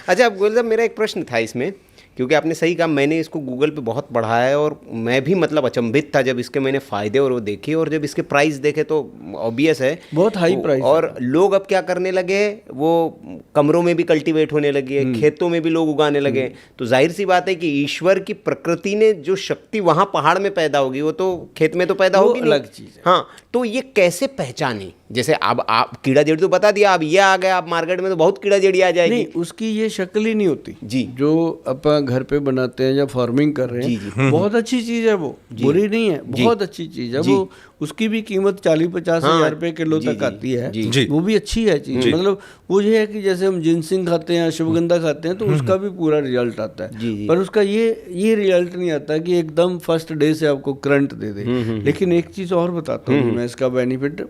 अच्छा, अब गोयल साहब मेरा एक प्रश्न था इसमें, क्योंकि आपने सही कहा, मैंने इसको गूगल पे बहुत पढ़ा है और मैं भी मतलब अचंभित था जब इसके मैंने फ़ायदे और वो देखे, और जब इसके प्राइस देखे तो ऑब्वियस है बहुत हाई प्राइस है। और लोग अब क्या करने लगे, वो कमरों में भी कल्टीवेट होने लगे, खेतों में भी लोग उगाने लगे। तो जाहिर सी बात है कि ईश्वर की प्रकृति ने जो शक्ति वहाँ पहाड़ में पैदा होगी वो तो खेत में तो पैदा होगी नहीं। अलग चीज़ है। हाँ, तो ये कैसे पहचाने? जैसे अब आप कीड़ा जड़ी तो बता दिया, अब ये आ गया, आप मार्केट में तो बहुत कीड़ा जड़ी आ जाएगी। नहीं, उसकी ये शक्ल ही नहीं होती जी। जो अपन घर पे बनाते हैं या फार्मिंग कर रहे हैं, बहुत अच्छी चीज़ है वो, बुरी नहीं है, बहुत अच्छी चीज़ है वो। उसकी भी कीमत 40-50 हज़ार रुपये किलो तक आती है, वो भी अच्छी है चीज़। मतलब वो ये है कि जैसे हम जिनसिंग खाते हैं, अश्वगंधा खाते हैं, तो उसका भी पूरा रिजल्ट आता है, पर उसका ये रिजल्ट नहीं आता कि एकदम फर्स्ट डे से आपको करंट दे दे। लेकिन एक चीज़ और बताता हूँ मैं इसका बेनिफिट।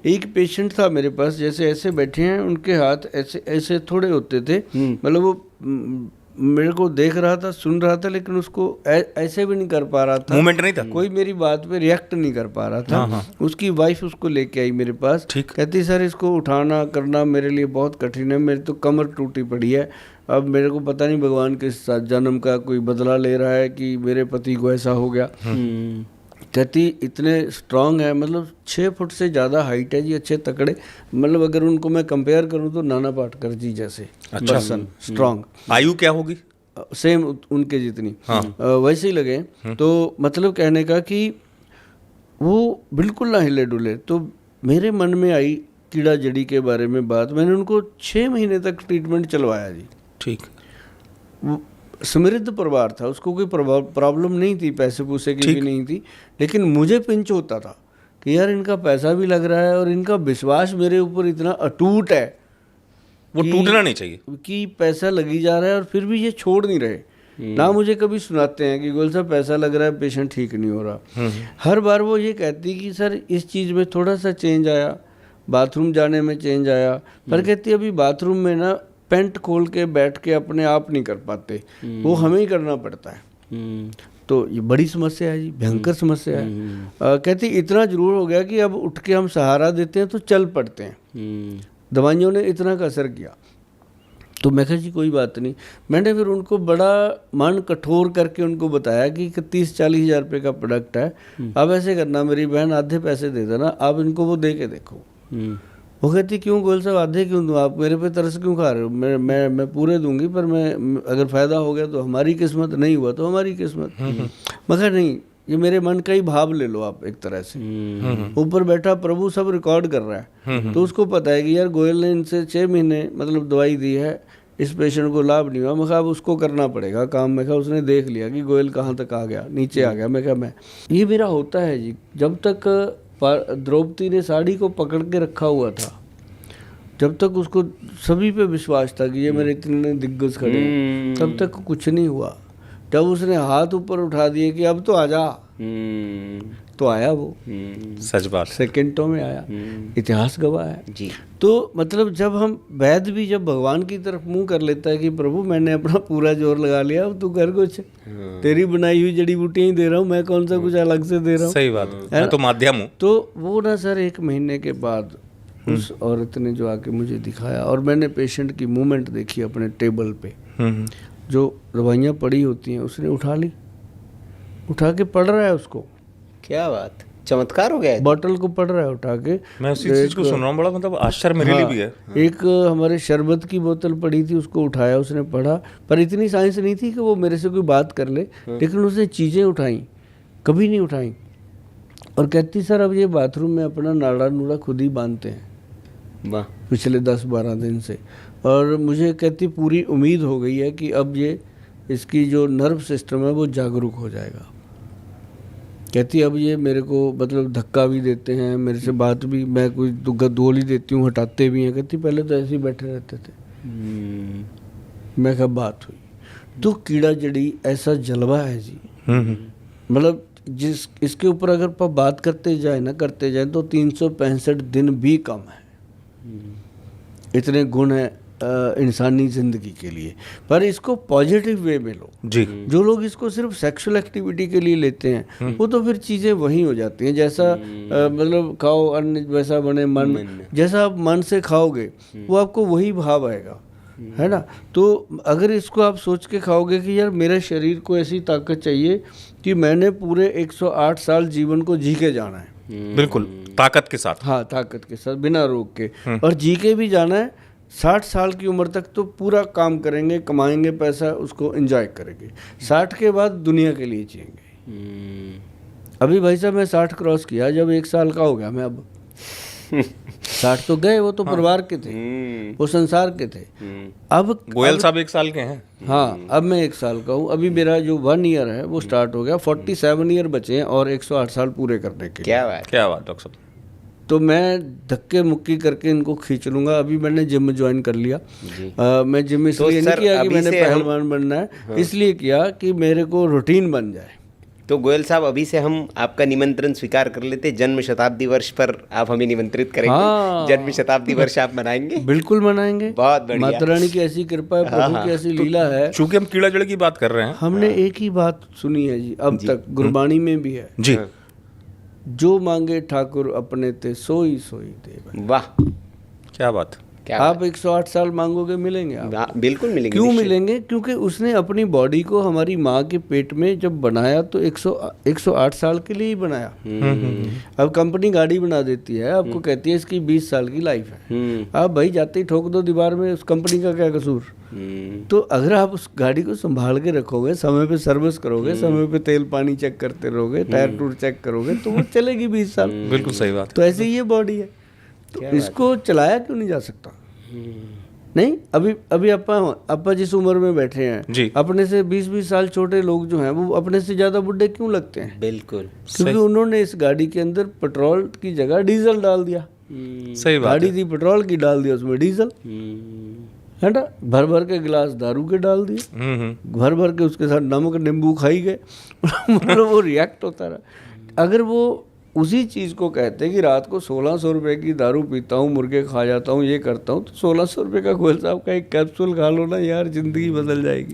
एक पेशेंट था मेरे पास, जैसे ऐसे बैठे हैं, उनके हाथ ऐसे ऐसे थोड़े होते थे, मतलब वो मेरे को देख रहा था, सुन रहा था, लेकिन उसको ऐसे भी नहीं कर पा रहा था, मूवमेंट नहीं था, कोई मेरी बात पे रिएक्ट नहीं कर पा रहा था। उसकी वाइफ उसको लेके आई मेरे पास, कहती सर इसको उठाना करना मेरे लिए बहुत कठिन है, मेरी तो कमर टूटी पड़ी है, अब मेरे को पता नहीं भगवान किस जन्म का कोई बदला ले रहा है कि मेरे पति को ऐसा हो गया। कहती इतने स्ट्रांग है, मतलब 6 फुट से ज़्यादा हाइट है जी, अच्छे तकड़े, मतलब अगर उनको मैं कंपेयर करूँ तो नाना पाटेकर जी जैसे पर्सन, स्ट्रांग। आयु क्या होगी? सेम उनके जितनी, वैसे ही लगे। तो मतलब कहने का कि वो बिल्कुल ना हिले डुले। तो मेरे मन में आई कीड़ा जड़ी के बारे में बात, मैंने उनको 6 महीने तक ट्रीटमेंट चलवाया जी। ठीक। समृद्ध परिवार था, उसको कोई प्रॉब्लम नहीं थी, पैसे पूसे की भी नहीं थी, लेकिन मुझे पिंच होता था कि यार इनका पैसा भी लग रहा है और इनका विश्वास मेरे ऊपर इतना अटूट है, वो टूटना नहीं चाहिए कि पैसा लगी जा रहा है और फिर भी ये छोड़ नहीं रहे। ना मुझे कभी सुनाते हैं कि गोयल साहब पैसा लग रहा है, पेशेंट ठीक नहीं हो रहा। हर बार वो ये कहती कि सर इस चीज़ में थोड़ा सा चेंज आया, बाथरूम जाने में चेंज आया, पर कहती अभी बाथरूम में ना पेंट खोल के बैठ के अपने आप नहीं कर पाते, वो हमें ही करना पड़ता है। तो ये बड़ी समस्या है जी, भयंकर समस्या है। कहती इतना जरूर हो गया कि अब उठ के हम सहारा देते हैं तो चल पड़ते हैं, दवाइयों ने इतना का असर किया। तो मैं कहा जी कोई बात नहीं। मैंने फिर उनको बड़ा मन कठोर करके उनको बताया कि 30-40 हज़ार रुपये का प्रोडक्ट है, अब ऐसे करना मेरी बहन, आधे पैसे दे देना, आप इनको वो दे के देखो। वो कहती क्यों गोयल साहब आधे क्यों दूँ, आप मेरे पे तरस क्यों खा रहे हो? मैं पूरे दूंगी, पर मैं अगर फ़ायदा हो गया तो हमारी किस्मत, नहीं हुआ तो हमारी किस्मत। मगर नहीं, ये मेरे मन का ही भाव ले लो आप एक तरह से। ऊपर बैठा प्रभु सब रिकॉर्ड कर रहा है, तो उसको पता है कि यार गोयल ने इनसे 6 महीने मतलब दवाई दी है, इस पेशेंट को लाभ नहीं हुआ। मैं कहा अब उसको करना पड़ेगा काम। मैं कहा उसने देख लिया कि गोयल कहाँ तक आ गया, नीचे आ गया। मैं कहा मैं ये मेरा होता है जी। जब तक द्रौपदी ने साड़ी को पकड़ के रखा हुआ था, जब तक उसको सभी पे विश्वास था कि ये मेरे इतने दिग्गज खड़े हैं, तब तक कुछ नहीं हुआ। जब उसने हाथ ऊपर उठा दिए कि अब तो आजा, तो आया वो। सच बात, सेकेंडों में आया, इतिहास गवाह है जी। तो मतलब जब हम वैद्य भी जब भगवान की तरफ मुंह कर लेता है कि प्रभु मैंने अपना पूरा जोर लगा लिया, अब तू कर कुछ, तेरी बनाई हुई जड़ी बूटियां ही दे रहा हूँ मैं, कौन सा कुछ अलग से दे रहा हूँ। सही बात है, मैं तो माध्यम हूँ। तो वो ना सर 1 महीने के बाद उस औरत ने जो आके मुझे दिखाया, और मैंने पेशेंट की मूवमेंट देखी अपने टेबल पे, जो दवाइयाँ पड़ी होती हैं उसने उठा ली, उठा के पढ़ रहा है उसको। क्या बात, चमत्कार हो गया। बॉटल को पढ़ रहा है उठा के। मैं उसी चीज को सुन रहा हूँ, बड़ा मतलब आश्चर्य मेरे लिए भी है। एक हमारे शरबत की बोतल पड़ी थी, उसको उठाया, उसने पढ़ा, पर इतनी साइंस नहीं थी कि वो मेरे से कोई बात कर ले, लेकिन उसने चीज़ें उठाई, कभी नहीं उठाई। और कहती सर अब ये बाथरूम में अपना नाड़ा नूड़ा खुद ही बांधते हैं, वाह, पिछले 10-12 दिन से। और मुझे कहती पूरी उम्मीद हो गई है कि अब ये इसकी जो नर्व सिस्टम है वो जागरूक हो जाएगा। कहती अब ये मेरे को मतलब धक्का भी देते हैं, मेरे से बात भी, मैं कोई गोली देती हूँ हटाते भी हैं। कहती पहले तो ऐसे ही बैठे रहते थे। मैं कहा बात हुई। तो कीड़ा जड़ी ऐसा जलवा है जी, मतलब जिस इसके ऊपर अगर आप बात करते जाए ना, करते जाए तो 365 दिन भी कम है। इतने गुण हैं इंसानी जिंदगी के लिए, पर इसको पॉजिटिव वे में लो जी। जो लोग इसको सिर्फ सेक्सुअल एक्टिविटी के लिए लेते हैं, वो तो फिर चीज़ें वही हो जाती हैं। जैसा मतलब खाओ अन्न वैसा बने मन, जैसा आप मन से खाओगे वो आपको वही भाव आएगा। है ना। तो अगर इसको आप सोच के खाओगे कि यार मेरे शरीर को ऐसी ताकत चाहिए कि मैंने पूरे 108 साल जीवन को जी के जाना है, बिल्कुल ताकत के साथ। हाँ ताकत के साथ, बिना रोग के, और जी के भी जाना है 60 साल की उम्र तक, तो पूरा काम करेंगे, कमाएंगे पैसा, उसको एंजॉय करेंगे। 60 के बाद दुनिया के लिए जिएंगे। अभी भाई साहब मैं 60 क्रॉस किया, जब 1 साल का हो गया मैं, अब 60 तो गए, वो तो परिवार के थे, वो संसार के थे। अब गोयल साहब 1 साल के हैं। हाँ, अब मैं 1 साल का हूँ। अभी मेरा जो 1 ईयर है वो स्टार्ट हो गया, 47 ईयर बचे हैं और 108 साल पूरे करने के लिए। क्या बात। क्या बात डॉक्टर साहब। तो मैं धक्के मुक्की करके इनको खींच लूंगा। अभी मैंने जिम ज्वाइन कर लिया। मैं जिम इसलिए नहीं किया कि मैंने पहलवान बनना है, इसलिए किया कि मेरे को रूटीन बन जाए। तो गोयल साहब अभी से हम आपका निमंत्रण स्वीकार कर लेते, जन्म शताब्दी वर्ष पर आप हमें निमंत्रित करेंगे। हाँ। जन्म शताब्दी वर्ष आप मनाएंगे? बिल्कुल मनाएंगे। बहुत बढ़िया। माता रानी की ऐसी कृपा है, प्रभु की ऐसी लीला है। चूंकि हम कीड़ा जड़ की बात कर रहे हैं, हमने एक ही बात सुनी है जी अब तक, गुरबाणी में भी है, जी, जो मांगे ठाकुर अपने ते सोई सोई दे। वाह, क्या बात। क्या आप 108 साल मांगोगे, मिलेंगे आप। बात। बिल्कुल मिलेंगे। क्यों निश्चित। मिलेंगे? क्योंकि उसने अपनी बॉडी को हमारी माँ के पेट में जब बनाया तो 108 साल के लिए ही बनाया। अब कंपनी गाड़ी बना देती है, आपको कहती है इसकी 20 साल की लाइफ है, आप भाई जाते ही ठोक दो दीवार में, उस कंपनी का क्या कसूर। तो अगर आप उस गाड़ी को संभाल के रखोगे, समय पे सर्विस करोगे, समय पे तेल पानी चेक करते रहोगे, टायर टूर चेक करोगे, तो वो चलेगी 20 साल। बिल्कुल सही बात। तो ऐसे ही ये बॉडी है, तो इसको चलाया क्यों नहीं जा सकता? नहीं, अभी अपा जिस उम्र में बैठे हैं जी, अपने से 20-20 साल छोटे लोग जो हैं वो अपने से ज्यादा बुढ़े क्यों लगते हैं? बिल्कुल क्योंकि उन्होंने इस गाड़ी के अंदर पेट्रोल की जगह डीजल डाल दिया। सही बात गाड़ी थी पेट्रोल की, डाल दिया उसमें डीजल, है ना। भर भर के गिलास दारू के डाल दिए, भर भर के उसके साथ नमक नींबू खाई गए। मतलब वो रिएक्ट होता रहा। अगर वो उसी चीज़ को कहते हैं कि रात को 1600 रुपये की दारू पीता हूँ, मुर्गे खा जाता हूँ, ये करता हूँ, तो 1600 रुपये का गोयल साहब का एक कैप्सूल खा लो ना यार, जिंदगी बदल जाएगी।